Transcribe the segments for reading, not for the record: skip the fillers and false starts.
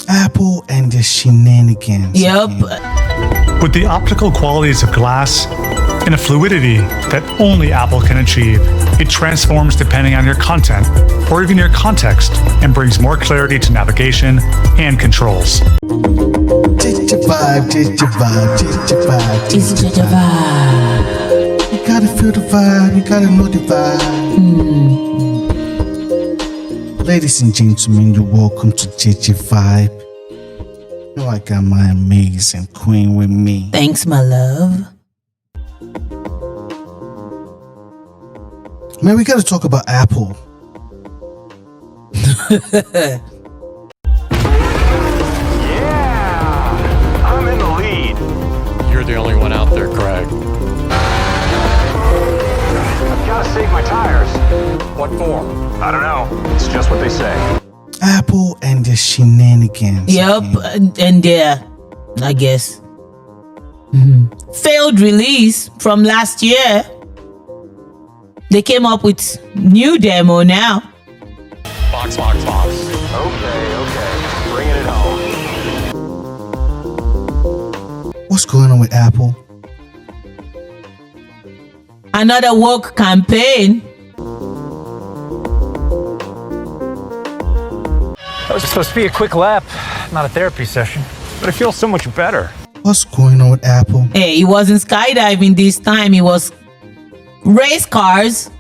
Apple and the shenanigans. Yep. With the optical qualities of glass and a fluidity that only Apple can achieve, it transforms depending on your content or even your context and brings more clarity to navigation and controls. JEJE vibe, JEJE vibe, JEJE vibe, It's JEJE vibe. You gotta feel the vibe, you gotta know the vibe. Ladies and gentlemen, you're welcome to JEJE Vibe. You know I got my amazing queen with me. Thanks, my love. Man, we gotta talk about Apple. Yeah! I'm in the lead. You're the only one out there, Craig. I've got to save my tires. What for? I don't know. It's just what they say. Apple and the shenanigans. Yep, and I guess, failed release from last year. They came up with new demo now. Box. Okay. Bringing it home. What's going on with Apple? Another woke campaign. That was supposed to be a quick lap, not a therapy session. But I feel so much better. What's going on with Apple? Hey, it wasn't skydiving this time. It was race cars.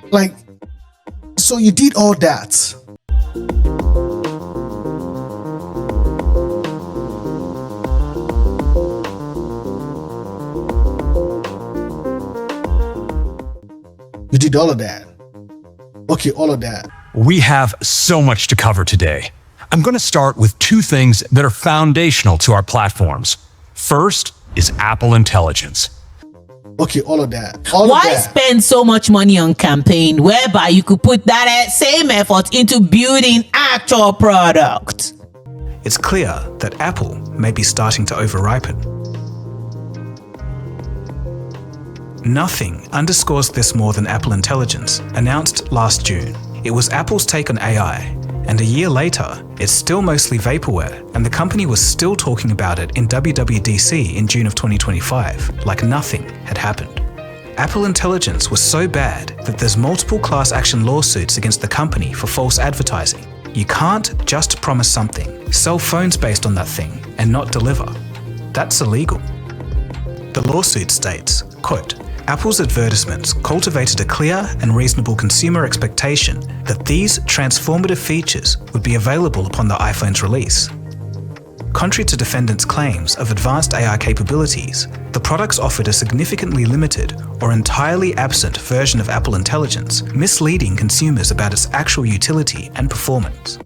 Like, so you did all that. You did all of that. Okay, all of that. We have so much to cover today. I'm going to start with two things that are foundational to our platforms. First is Apple Intelligence. Okay, all of that. All Why of that. spend so much money on campaign whereby you could put that same effort into building actual product? It's clear that Apple may be starting to overripen. Nothing underscores this more than Apple Intelligence, announced last June. It was Apple's take on AI, and a year later, it's still mostly vaporware, and the company was still talking about it in WWDC in June of 2025, like nothing had happened. Apple Intelligence was so bad that there's multiple class action lawsuits against the company for false advertising. You can't just promise something, sell phones based on that thing, and not deliver. That's illegal. The lawsuit states, quote, Apple's advertisements cultivated a clear and reasonable consumer expectation that these transformative features would be available upon the iPhone's release. Contrary to defendants' claims of advanced AI capabilities, the products offered a significantly limited or entirely absent version of Apple Intelligence, misleading consumers about its actual utility and performance.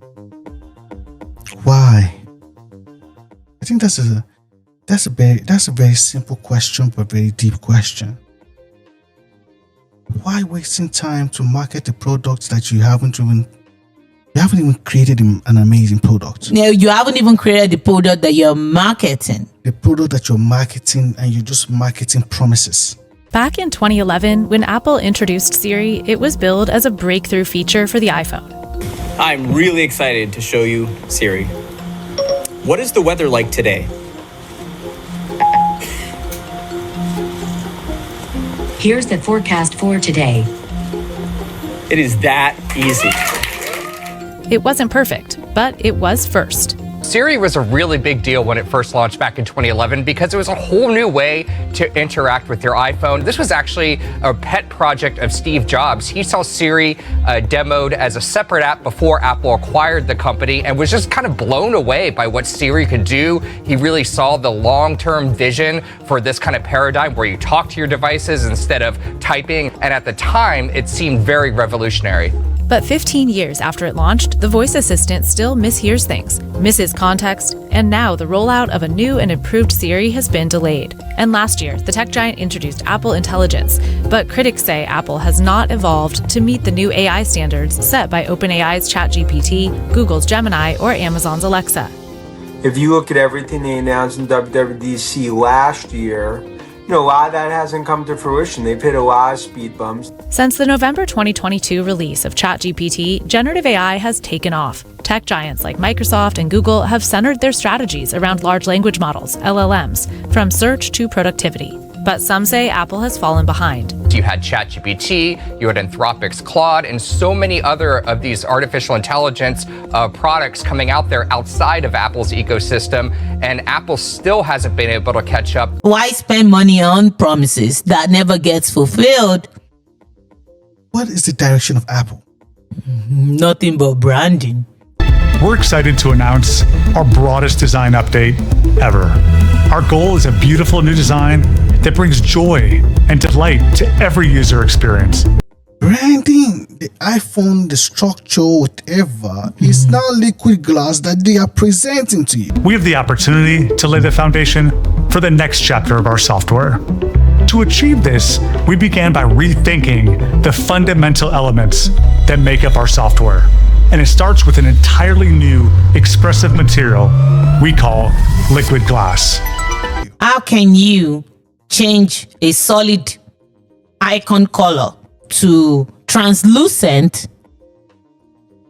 Why? I think that's a very simple question, but very deep question. Why wasting time to market the products that you haven't even created an amazing product? No, you haven't even created the product that you're marketing. The product that you're marketing, and you're just marketing promises. Back in 2011, when Apple introduced Siri, it was billed as a breakthrough feature for the iPhone. I'm really excited to show you Siri. What is the weather like today? Here's the forecast for today. It is that easy. It wasn't perfect, but it was first. Siri was a really big deal when it first launched back in 2011 because it was a whole new way to interact with your iPhone. This was actually a pet project of Steve Jobs. He saw Siri demoed as a separate app before Apple acquired the company and was just kind of blown away by what Siri could do. He really saw the long-term vision for this kind of paradigm where you talk to your devices instead of typing. And at the time, it seemed very revolutionary. But 15 years after it launched, the voice assistant still mishears things, misses context, and now the rollout of a new and improved Siri has been delayed. And last year, the tech giant introduced Apple Intelligence, but critics say Apple has not evolved to meet the new AI standards set by OpenAI's ChatGPT, Google's Gemini, or Amazon's Alexa. If you look at everything they announced in WWDC last year, a lot of that hasn't come to fruition. They've hit a lot of speed bumps. Since the November 2022 release of ChatGPT, generative AI has taken off. Tech giants like Microsoft and Google have centered their strategies around large language models, LLMs, from search to productivity. But some say Apple has fallen behind. You had ChatGPT, you had Anthropic's Claude, and so many other of these artificial intelligence products coming out there outside of Apple's ecosystem, and Apple still hasn't been able to catch up. Why spend money on promises that never gets fulfilled? What is the direction of Apple? Nothing but branding. We're excited to announce our broadest design update ever. Our goal is a beautiful new design that brings joy and delight to every user experience. Branding, the iPhone, the structure, whatever, is now liquid glass that they are presenting to you. We have the opportunity to lay the foundation for the next chapter of our software. To achieve this, we began by rethinking the fundamental elements that make up our software. And it starts with an entirely new expressive material we call liquid glass. How can you change a solid icon color to translucent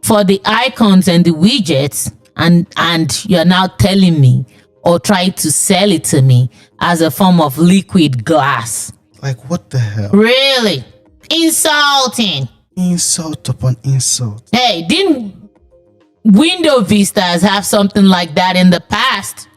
for the icons and the widgets, and you're now telling me or trying to sell it to me as a form of liquid glass? Like, what the hell? Really? Insulting. Insult upon insult. Hey, didn't Windows Vistas have something like that in the past?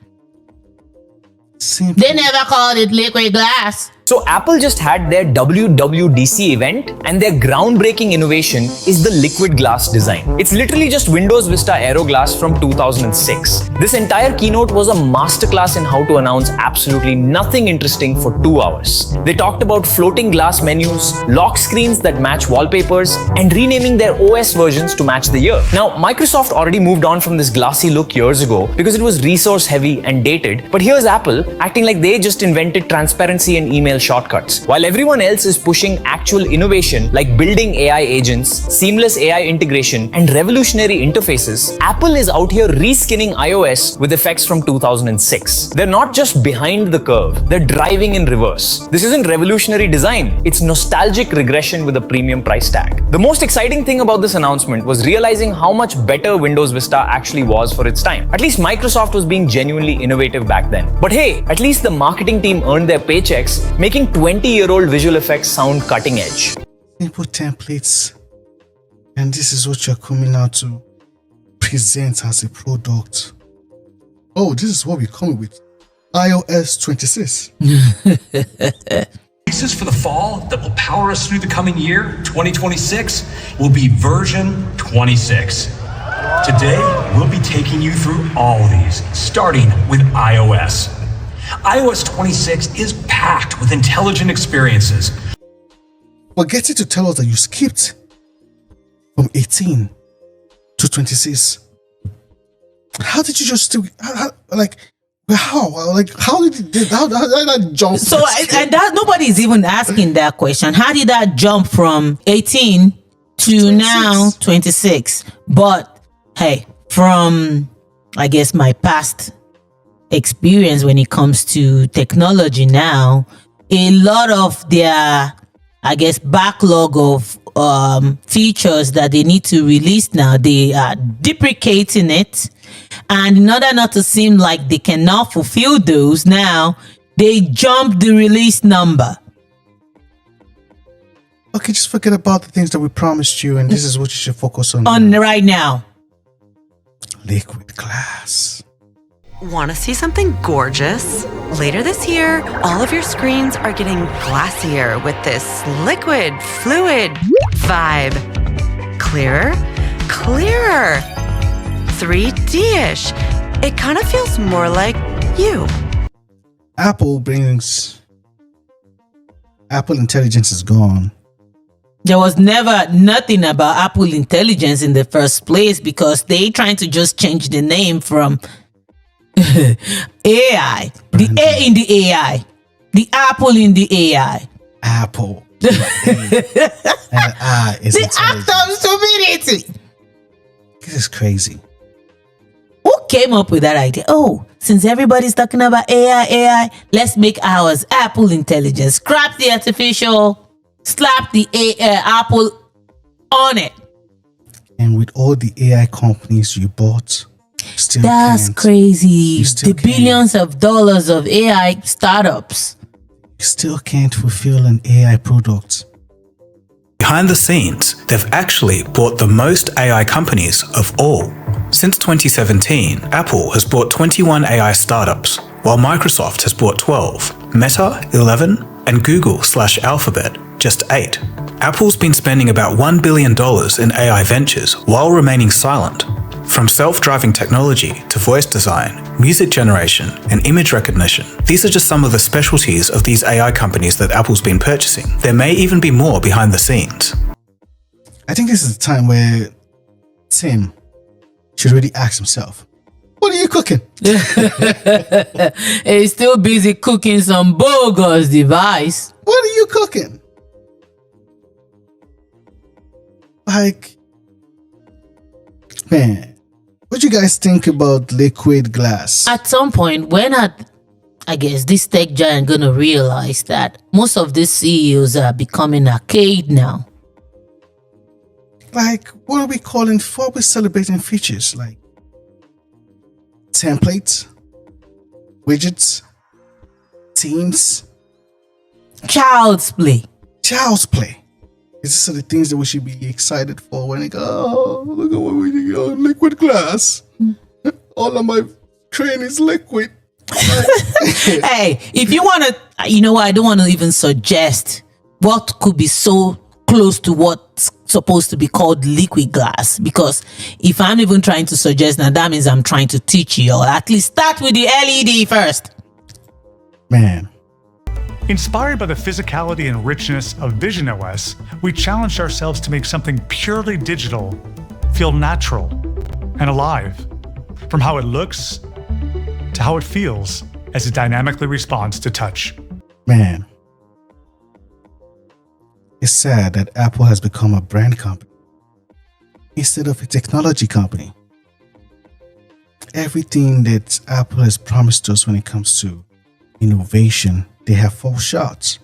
Simple. They never called it liquid glass. So Apple just had their WWDC event, and their groundbreaking innovation is the liquid glass design. It's literally just Windows Vista Aero glass from 2006. This entire keynote was a masterclass in how to announce absolutely nothing interesting for 2 hours. They talked about floating glass menus, lock screens that match wallpapers, and renaming their OS versions to match the year. Now, Microsoft already moved on from this glassy look years ago because it was resource heavy and dated, but here's Apple acting like they just invented transparency and email shortcuts. While everyone else is pushing actual innovation like building AI agents, seamless AI integration, and revolutionary interfaces, Apple is out here reskinning iOS with effects from 2006. They're not just behind the curve, they're driving in reverse. This isn't revolutionary design, it's nostalgic regression with a premium price tag. The most exciting thing about this announcement was realizing how much better Windows Vista actually was for its time. At least Microsoft was being genuinely innovative back then. But hey, at least the marketing team earned their paychecks, making 20-year-old visual effects sound cutting edge. Simple templates. And this is what you're coming out to present as a product. Oh, this is what we're coming with. iOS 26. Releases for the fall that will power us through the coming year, 2026, will be version 26. Today, we'll be taking you through all of these, starting with iOS. iOS 26 is packed with intelligent experiences. We're getting to tell us that you skipped from 18 to 26. How did you just still, how did that jump? So, and that nobody's even asking that question. How did that jump from 18 to 26? Now 26? But hey, from, I guess, my past experience when it comes to technology now, a lot of their, I guess, backlog of features that they need to release now, they are deprecating it, and in order not to seem like they cannot fulfill those, now they jump the release number. Okay, just forget about the things that we promised you, and this is what you should focus on right now. Liquid glass. Want to see something gorgeous? Later this year, all of your screens are getting glassier with this liquid, fluid vibe. Clearer, clearer, 3D-ish. It kind of feels more like you. Apple Intelligence is gone. There was never nothing about Apple Intelligence in the first place because they trying to just change the name from AI, the A in the AI, the Apple in the AI. Apple. And I is the act of stupidity. This is crazy. Who came up with that idea? Oh, since everybody's talking about AI, let's make ours Apple Intelligence. Scrap the artificial, slap the Apple on it. And with all the AI companies you bought, still that's can't. Crazy. The billions of dollars of AI startups. You still can't fulfill an AI product. Behind the scenes, they've actually bought the most AI companies of all. Since 2017, Apple has bought 21 AI startups, while Microsoft has bought 12, Meta 11, and Google/Alphabet just 8. Apple's been spending about $1 billion in AI ventures while remaining silent. From self-driving technology to voice design, music generation, and image recognition, these are just some of the specialties of these AI companies that Apple's been purchasing. There may even be more behind the scenes. I think this is the time where Tim should really ask himself, what are you cooking? He's still busy cooking some bogus device. What are you cooking? Like, man, what do you guys think about liquid glass? At some point, when I guess this tech giant gonna realize that most of these CEOs are becoming arcade now. Like, what are we calling for? We're celebrating features like templates, widgets, themes, child's play. Child's play. These are the things that we should be excited for when they go, oh, look at what we do on liquid glass. All of my train is liquid. Hey, if you want to, you know what, I don't want to even suggest what could be so close to what's supposed to be called liquid glass, because if I'm even trying to suggest now, that means I'm trying to teach you, or at least start with the LED first. Man. Inspired by the physicality and richness of Vision OS, we challenged ourselves to make something purely digital feel natural and alive, from how it looks to how it feels as it dynamically responds to touch. Man, it's sad that Apple has become a brand company instead of a technology company. Everything that Apple has promised us when it comes to innovation, they have fallen short.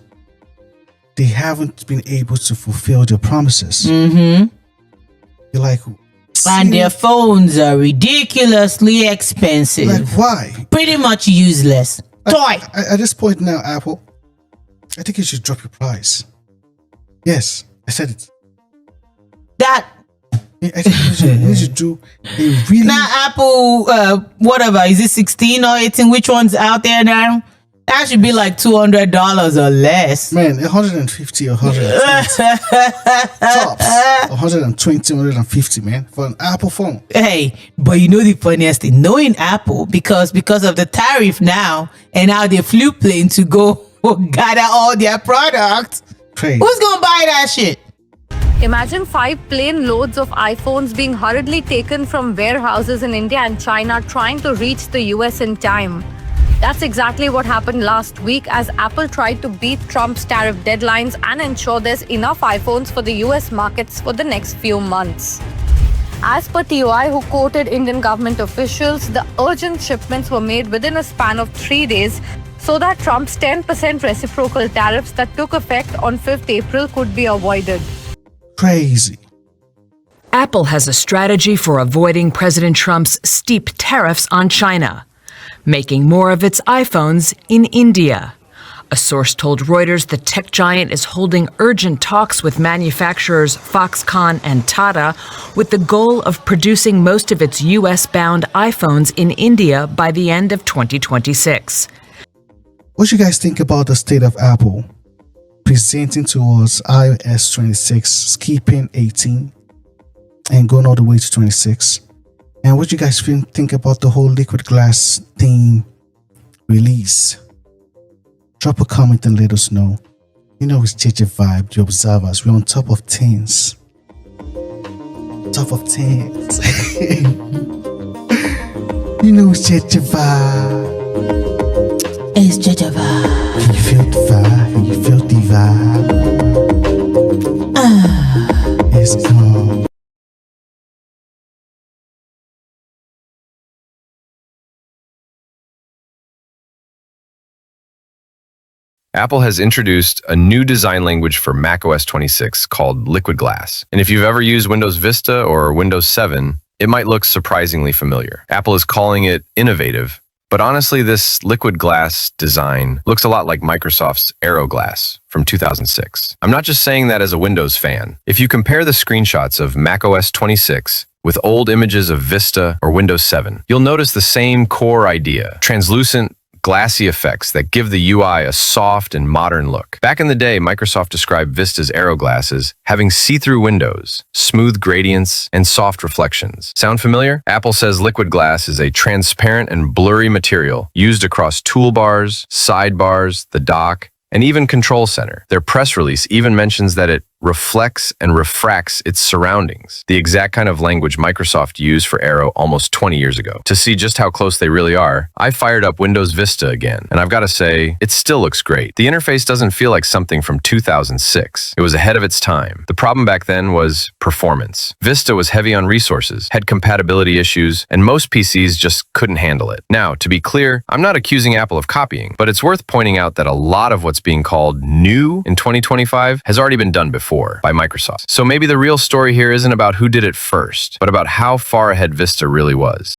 They haven't been able to fulfill their promises. Mm-hmm. You're like, and their phones are ridiculously expensive. Like, why? Pretty much useless. Toy. At this point now, Apple, I think you should drop your price. Yes, I said it. That. I think you should do a really. Now, Apple, whatever, is it 16 or 18? Which one's out there now? That should be like $200 or less. Man, 150 or 120. Tops. 120, 150, man, for an Apple phone. Hey, but you know the funniest thing? Knowing Apple, because of the tariff now, and now they flew plane to go gather all their products. Crazy. Who's gonna buy that shit? Imagine 5 plane loads of iPhones being hurriedly taken from warehouses in India and China trying to reach the US in time. That's exactly what happened last week as Apple tried to beat Trump's tariff deadlines and ensure there's enough iPhones for the US markets for the next few months. As per TOI, who quoted Indian government officials, the urgent shipments were made within a span of 3 days so that Trump's 10% reciprocal tariffs that took effect on 5th April could be avoided. Crazy. Apple has a strategy for avoiding President Trump's steep tariffs on China, making more of its iPhones in India. A source told Reuters the tech giant is holding urgent talks with manufacturers Foxconn and Tata with the goal of producing most of its US-bound iPhones in India by the end of 2026. What do you guys think about the state of Apple presenting to us iOS 26, skipping 18 and going all the way to 26? And what do you guys think about the whole liquid glass theme release? Drop a comment and let us know. You know it's JEJE Vibe, the observers. We're on top of things. Top of things. You know it's JEJE Vibe. It's JEJE Vibe. Can you feel the vibe? Can you feel the vibe? It's gone. Apple has introduced a new design language for macOS 26 called Liquid Glass. And if you've ever used Windows Vista or Windows 7, it might look surprisingly familiar. Apple is calling it innovative, but honestly, this Liquid Glass design looks a lot like Microsoft's Aero Glass from 2006. I'm not just saying that as a Windows fan. If you compare the screenshots of macOS 26 with old images of Vista or Windows 7, you'll notice the same core idea: translucent, glassy effects that give the UI a soft and modern look. Back in the day, Microsoft described Vista's Aero Glass as having see-through windows, smooth gradients, and soft reflections. Sound familiar? Apple says Liquid Glass is a transparent and blurry material used across toolbars, sidebars, the dock, and even Control Center. Their press release even mentions that it reflects and refracts its surroundings, the exact kind of language Microsoft used for Aero almost 20 years ago. To see just how close they really are, I fired up Windows Vista again, and I've got to say, it still looks great. The interface doesn't feel like something from 2006. It was ahead of its time. The problem back then was performance. Vista was heavy on resources, had compatibility issues, and most PCs just couldn't handle it. Now, to be clear, I'm not accusing Apple of copying, but it's worth pointing out that a lot of what's being called new in 2025 has already been done before by Microsoft. So maybe the real story here isn't about who did it first, but about how far ahead Vista really was.